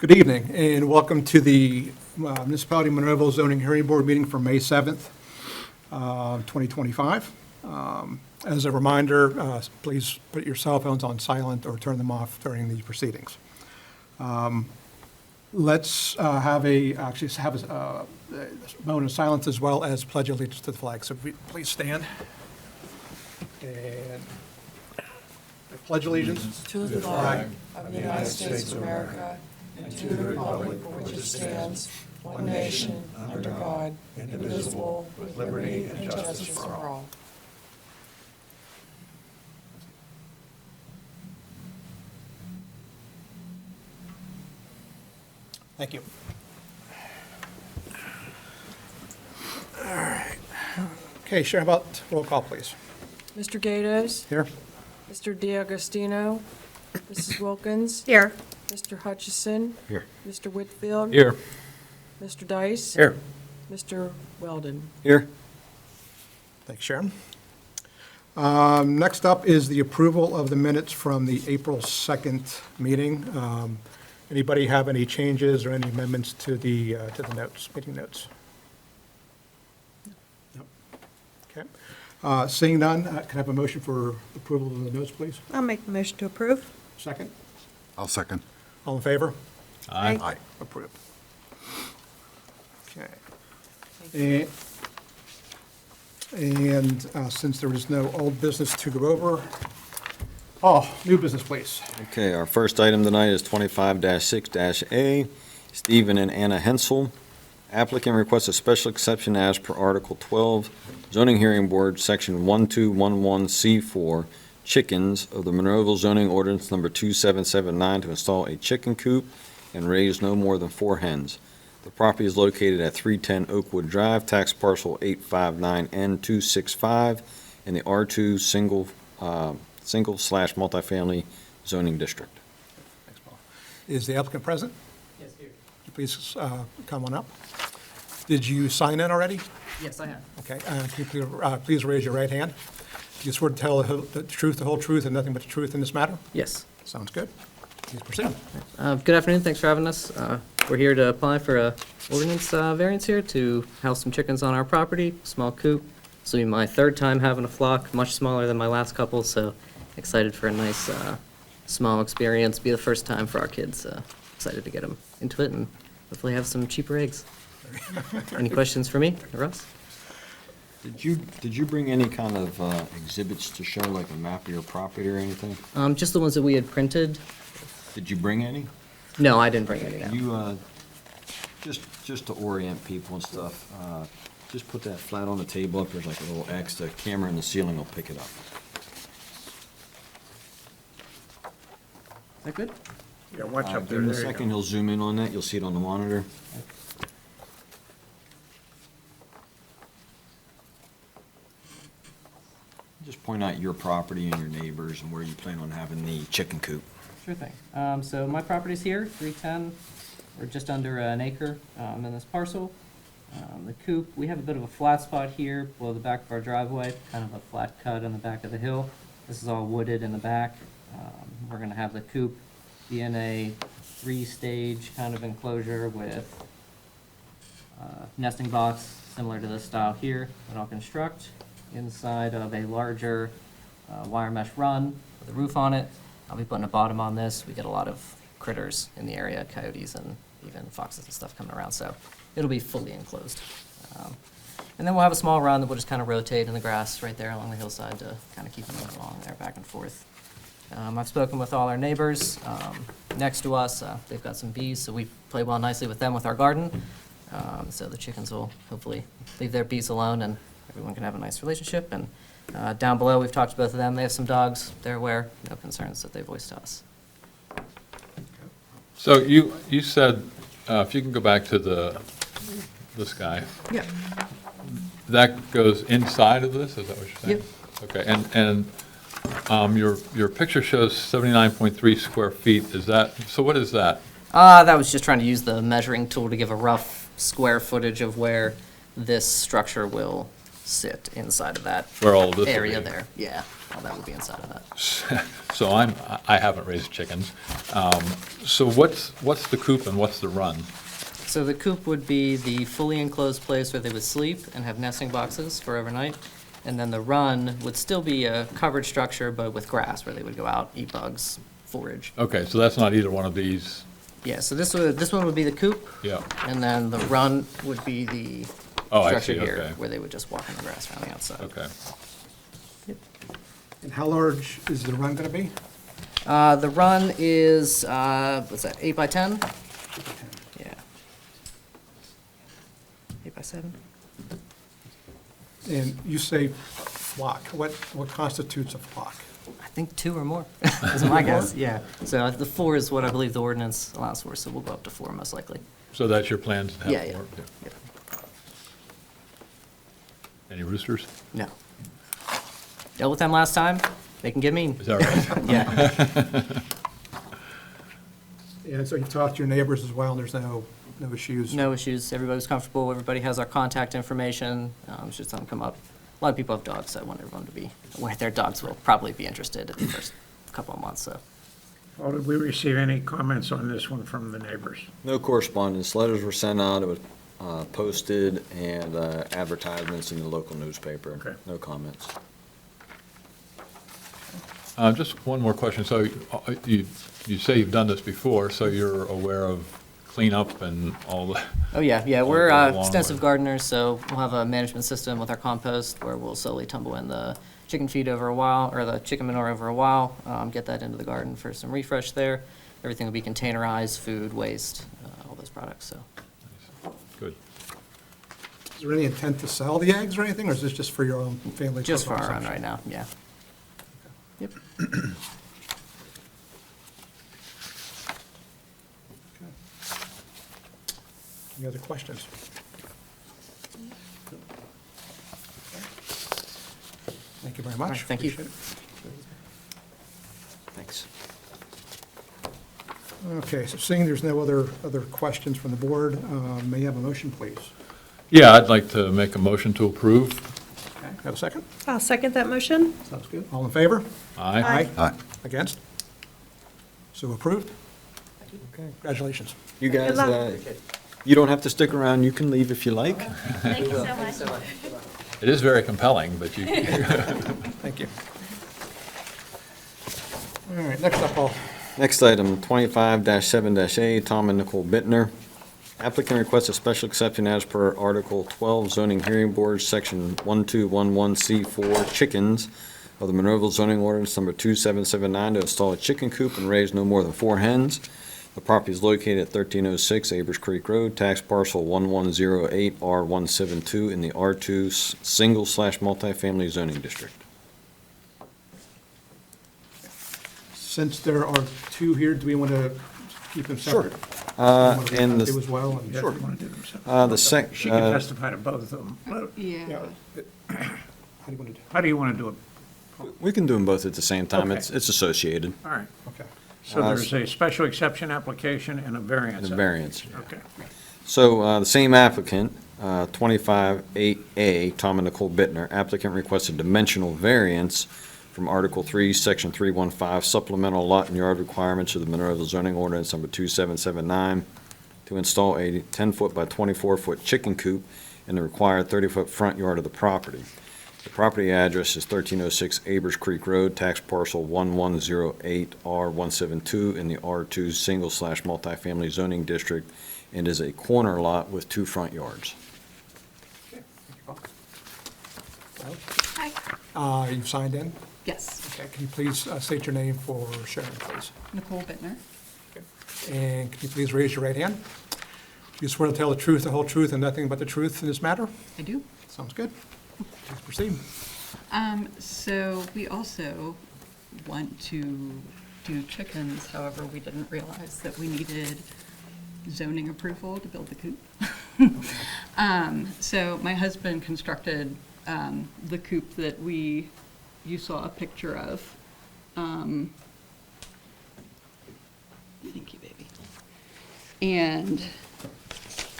Good evening, and welcome to the Municipality of Monroeville Zoning Hearing Board meeting for May 7th, 2025. As a reminder, please put your cell phones on silent or turn them off during the proceedings. Let's have a moment of silence as well as pledge allegiance to the flag. So please stand. And I pledge allegiance To the flag of the United States of America and to the republic for which it stands, one nation, under God, indivisible, with liberty and justice for all. Thank you. All right. Okay, Sharon, about roll call, please. Mr. Gatos? Here. Mr. D'Agostino? Mrs. Wilkins? Here. Mr. Hutchison? Here. Mr. Whitfield? Here. Mr. Dice? Here. Mr. Weldon? Here. Thanks, Sharon. Next up is the approval of the minutes from the April 2nd meeting. Anybody have any changes or any amendments to the notes, meeting notes? No. Okay. Seeing none, can I have a motion for approval of the notes, please? I'll make the motion to approve. Second? I'll second. All in favor? Aye. Aye. Approved. Okay. And since there is no old business to go over, new business, please. Okay, our first item tonight is 25-6-A, Stephen and Anna Hensel. Applicant requests a special exception as per Article 12, Zoning Hearing Board, Section 1211C4, chickens of the Monroeville Zoning Ordinance Number 2779 to install a chicken coop and raise no more than 4 hens. The property is located at 310 Oakwood Drive, tax parcel 859N265, in the R2 single/multifamily zoning district. Thanks, Paul. Is the applicant present? Yes, here. Please come on up. Did you sign in already? Yes, I have. Okay. Can you please raise your right hand? Do you swear to tell the truth, the whole truth, and nothing but the truth in this matter? Yes. Sounds good. Please proceed. Good afternoon. Thanks for having us. We're here to apply for a ordinance variance here to house some chickens on our property, small coop. This will be my third time having a flock, much smaller than my last couple, so excited for a nice small experience. Be the first time for our kids. Excited to get them into it and hopefully have some cheaper eggs. Any questions for me, Russ? Did you bring any kind of exhibits to show, like a map of your property or anything? Just the ones that we had printed. Did you bring any? No, I didn't bring any down. You, just to orient people and stuff, just put that flat on the table up, there's like a little X, the camera in the ceiling will pick it up. Is that good? Yeah, watch up there. In a There you second, go. he'll zoom in on that, you'll see it on the monitor. Just point out your property and your neighbors and where you plan on having the chicken coop. Sure thing. So my property's here, 310, or just under an acre in this parcel. The coop, we have a bit of a flat spot here below the back of our driveway, kind of a flat cut on the back of the hill. This is all wooded in the back. We're going to have the coop be in a 3-stage kind of enclosure with nesting box similar to this style here that I'll construct inside of a larger wire mesh run with a roof on it. I'll be putting a bottom on this. We get a lot of critters in the area, coyotes and even foxes and stuff coming around, so it'll be fully enclosed. And then we'll have a small run that we'll just kind of rotate in the grass right there along the hillside to kind of keep them moving along there back and forth. I've spoken with all our neighbors next to us. They've got some bees, so we play well nicely with them with our garden. So the chickens will hopefully leave their bees alone and everyone can have a nice relationship. And down below, we've talked to both of them. They have some dogs. They're aware. No concerns that they voiced to us. So you said, if you can go back to this guy, Yeah. that goes inside of this, is that what you're saying? Yep. Okay, and your picture shows 79.3 square feet, is that, so what is that? That was just trying to use the measuring tool to give a rough square footage of where this structure will sit inside of that Where all this will area be. there. Yeah, all that would be inside of that. So I haven't raised chickens. So what's the coop and what's the run? So the coop would be the fully enclosed place where they would sleep and have nesting boxes for overnight. And then the run would still be a covered structure, but with grass, where they would go out, eat bugs, forage. Okay, so that's not either one of these, Yeah, so this one would be the coop, yeah. and then the run would be the Oh, I structure see, here, okay. where they would just walk on the grass around the outside. Okay. And how large is the run going to be? The run is, what's that, 8 by 10? Yeah. 8 by 7? And you say flock. What constitutes a flock? I think 2 or more, is my guess, yeah. So the 4 is what I believe the ordinance allows for, so we'll go up to 4 most likely. So that's your plans to have Yeah, yeah. more? Yeah. Any roosters? No. Dealt with them last time, they can get mean. Is that right? Yeah, And so you talked to your neighbors as well, and there's no issues? no issues, everybody's comfortable, everybody has our contact information, should something come up. A lot of people have dogs, so I want everyone to be aware their dogs will probably be interested in the first couple of months, so. Well, did we receive any comments on this one from the neighbors? No correspondence. Letters were sent out, it was posted, and advertisements in the local newspaper. Okay. No comments. Just one more question. So you say you've done this before, so you're aware of cleanup and all the, Oh, yeah, All we're goes along extensive with- gardeners, so we'll have a management system with our compost where we'll slowly tumble in the chicken feed over a while, or the chicken manure over a while, get that into the garden for some refresh there. Everything will be containerized, food, waste, all those products, so. good. Is there any intent to sell the eggs or anything, or is this just for your own family? Just for our own consumption? right now, yeah. Yep. Any other questions? Thank you very much. right, thank you. Appreciate Thanks. it. Okay, so seeing there's no other questions from the board, may I have a motion, please? Yeah, I'd like to make a motion to approve. Okay, have a second? I'll second that motion. Sounds good. All in favor? Aye. Aye. Against? So approved? Okay, congratulations. You guys, Good luck. you don't have to stick around, you can leave if you like. Thank you so much. It is very compelling, but you, Thank you. All right, next up, Paul. Next item, 25-7-A, Tom and Nicole Bittner. Applicant requests a special exception as per Article 12 zoning hearing board, Section 1211C4, chickens of the Monroeville zoning ordinance number 2779 to install a chicken coop and raise no more than 4 hens. The property is located at 1306 Abers Creek Road, tax parcel 1108R172 in the R2 single/multifamily zoning district. Since there are two here, do we want to keep them Sure. separate? And Do the, as well? and- Yes, we want to do them separate. She can testify to both of them. Yeah. How do you want to do? How do you want to do it? we can do them both at the same time, Okay. it's associated, All right, Okay. so there's a special exception application and a variance. the variance. Okay. So, the same applicant, 25-8A, Tom and Nicole Bittner, applicant requested dimensional variance from Article 3, Section 315, supplemental lot and yard requirements of the Monroeville zoning ordinance number 2779 to install a 10-foot by 24-foot chicken coop in the required 30-foot front yard of the property. The property address is 1306 Abers Creek Road, tax parcel 1108R172 in the R2 single/multifamily zoning district, and is a corner lot with 2 front yards. Hi. You've signed in? Yes, Okay, can you please state your name for sharing, please? Nicole Bittner. And can you please raise your right hand? Do you swear to tell the truth, the whole truth, and nothing but the truth in this matter? I do. Sounds good. Please proceed. So we also want to do chickens, however, we didn't realize that we needed zoning approval to build the coop. So my husband constructed the coop that you saw a picture of. Thank you, baby. And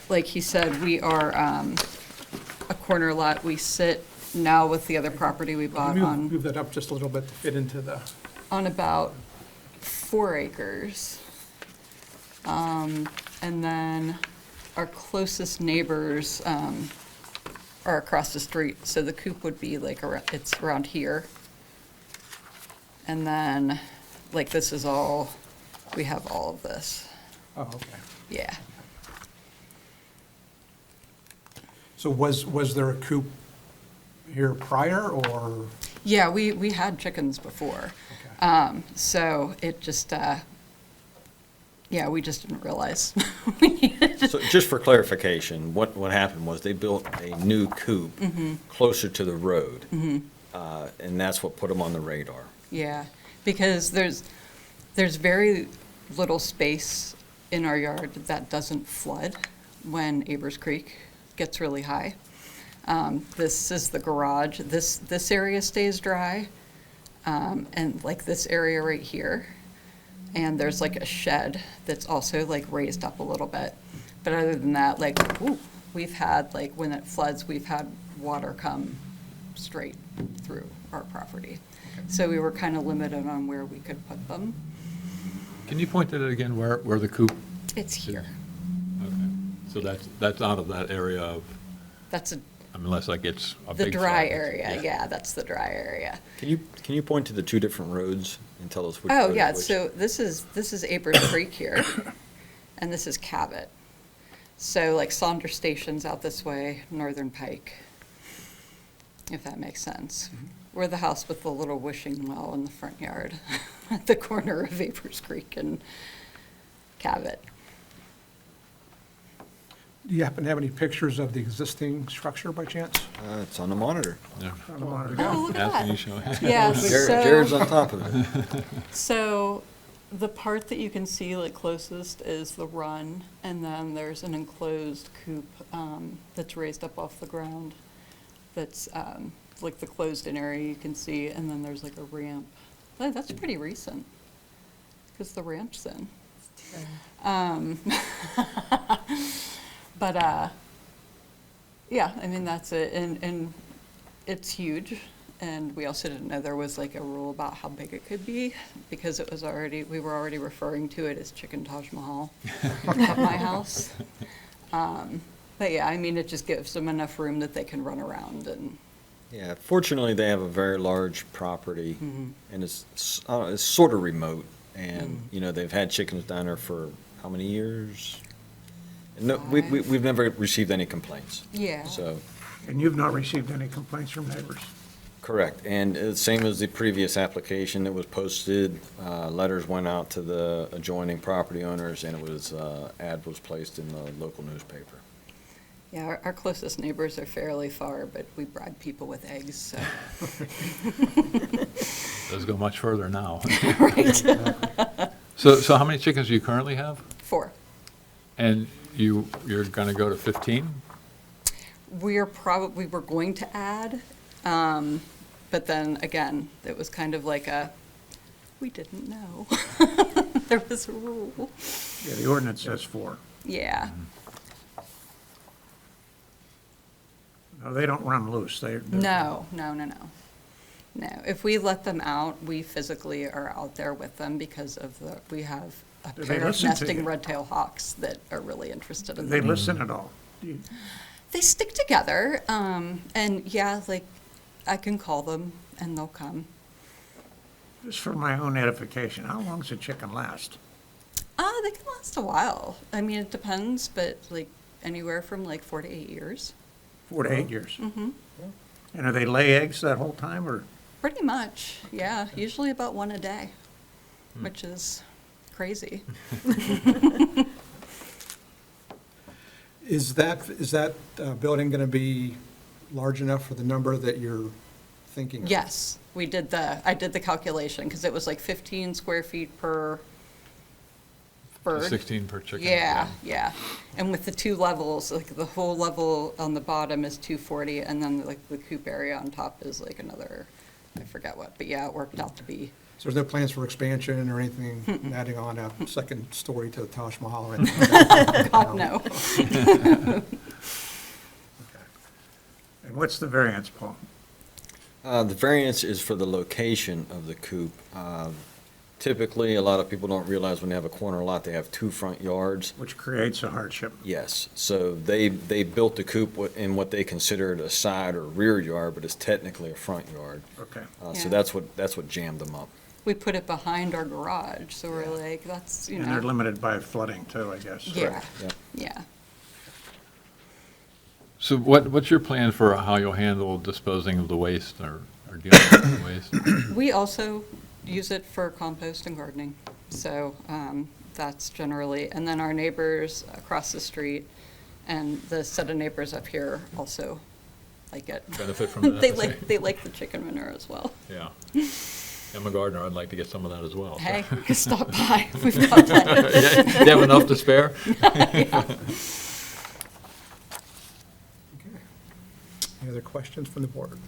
like he said, we are a corner lot. We sit now with the other property we bought Can you on. move that up just a little bit to fit into the, On about 4 acres. And then our closest neighbors are across the street, so the coop would be like, it's around here. And then, like, this is all, we have all of this, oh, okay. yeah. So was there a coop here prior, or? Yeah, we had chickens before. Okay. So it just, yeah, we just didn't realize we needed to. So just for clarification, what happened was they built a new coop closer to the road. And that's what put them on the radar. Yeah, because there's very little space in our yard that doesn't flood when Abers Creek gets really high. This is the garage. This area stays dry, and like this area right here. And there's like a shed that's also like raised up a little bit. But other than that, like, we've had, like, when it floods, we've had water come straight through our property. So we were kind of limited on where we could put them. Can you point to it again, where the coop? It's here. Okay. So that's out of that area of, That's unless like it's a the big dry flood. area, yeah, that's the dry area. Can you point to the two different roads and tell us which Oh, road is yeah, which? so this is Abers Creek here, and this is Cabot. So like Saunders Station's out this way, Northern Pike, if that makes sense. We're the house with the little wishing well in the front yard, at the corner of Abers Creek and Cabot. Do you happen to have any pictures of the existing structure by chance? It's on the monitor. Yeah. Oh, look at Ask and you that. shall. Yeah, Jared's so, on top of it. so the part that you can see like closest is the run, and then there's an enclosed coop that's raised up off the ground. That's like the closed-in area you can see, and then there's like a ramp. Oh, that's pretty recent, because the ramp's in. But, yeah, I mean, that's it, and it's huge, and we also didn't know there was like a rule about how big it could be, because it was already, we were already referring to it as Chicken Taj Mahal at my house. But yeah, I mean, it just gives them enough room that they can run around and, Yeah, fortunately, they have a very large property, and it's sort of remote, and, you know, they've had chickens down there for how many years? No, we've never received any complaints. yeah. So, And you've not received any complaints from neighbors? correct. And same as the previous application, it was posted, letters went out to the adjoining property owners, and it was, ad was placed in the local newspaper. Yeah, our closest neighbors are fairly far, but we bribe people with eggs, so. Doesn't go much further now. Right. So how many chickens do you currently have? 4. And you're going to go to 15? We were going to add, but then again, it was kind of like we didn't know. There was a rule. Yeah, the ordinance says 4. Yeah. No, they don't run loose. They're. No. No, if we let them out, we physically are out there with them because we have a Do they pair of listen to nesting you? red-tailed hawks that are really interested in They them. listen at all? They stick together, and yeah, like, I can call them and they'll come. Just for my own edification, how long does a chicken last? They can last a while. I mean, it depends, but like anywhere from like 4 to 8 years. 4 to 8 years? Mm-hmm. And are they lay eggs that whole time, or? Pretty much, yeah. Usually about 1 a day, which is crazy. Is that building going to be large enough for the number that you're thinking of? Yes, I did the calculation, because it was like 15 square feet per bird. 16 per chicken? Yeah. And with the 2 levels, like the whole level on the bottom is 240, and then like the coop area on top is like another, I forget what, but yeah, it worked out to be. So there's no plans for expansion or anything, adding on a second story to the Taj Mahal or anything like that? God, no. And what's the variance, Paul? The variance is for the location of the coop. Typically, a lot of people don't realize when they have a corner lot, they have 2 front yards. Which creates a hardship. Yes, so they built the coop in what they considered a side or rear yard, but it's technically a front yard. Okay. So Yeah. that's what jammed them up. We put it behind our garage, so we're like, that's, you And they're know, limited by flooding too, I guess. yeah, Yep. yeah. So what's your plan for how you'll handle disposing of the waste or dealing with the waste? We also use it for compost and gardening, so that's generally, and then our neighbors across the street and the set of neighbors up here also like it. Benefit from that? They like the chicken manure as well. Yeah. I'm a gardener, I'd like to get some of that as well. so. Hey, you can stop by, we've got plenty. Yeah, you have enough to spare? Any other questions from the board?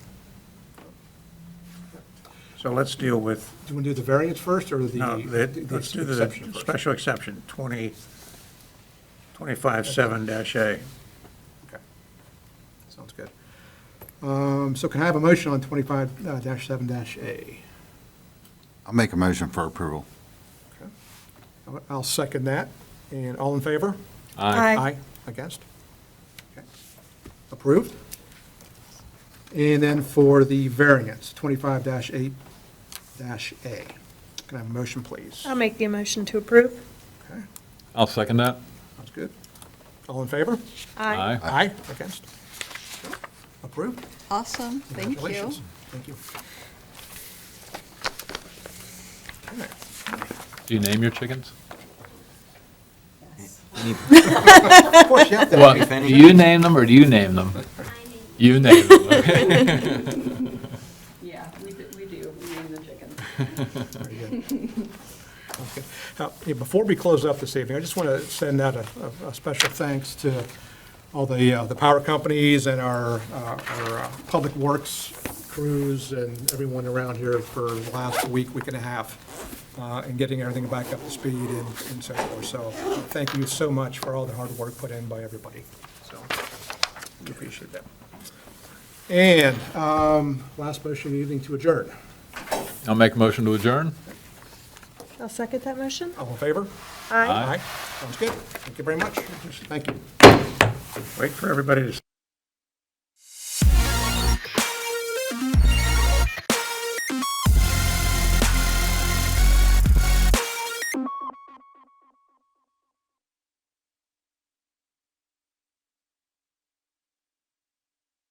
So let's deal with, Do you want to do the variance first, or the? no, let's do the exception first? special exception, 25-7-A. Okay. Sounds good. So can I have a motion on 25-7-A? I'll make a motion for approval. Okay. I'll second that. And all in favor? Aye. Against? Okay. Approved. And then for the variance, 25-8-A. Can I have a motion, please? I'll make the motion to approve. Okay, I'll second that. sounds good. All in favor? Aye. Aye. Against? Approved. Awesome, thank you. Congratulations. Thank you. Okay. Do you name your chickens? Of course, you have to. Well, do you name them or do you name them? You name them, okay. Yeah, we do, we name the chickens. Very good. Sounds good. Yeah, before we close up this evening, I just want to send out a special thanks to all the power companies and our public works crews and everyone around here for the last week and a half, and getting everything back up to speed and so forth. So thank you so much for all the hard work put in by everybody. So we appreciate that. And last motion of the evening to adjourn. I'll make a motion to adjourn. I'll second that motion. All in favor? Aye. Sounds good. Thank you very much. Thank you. Wait for everybody to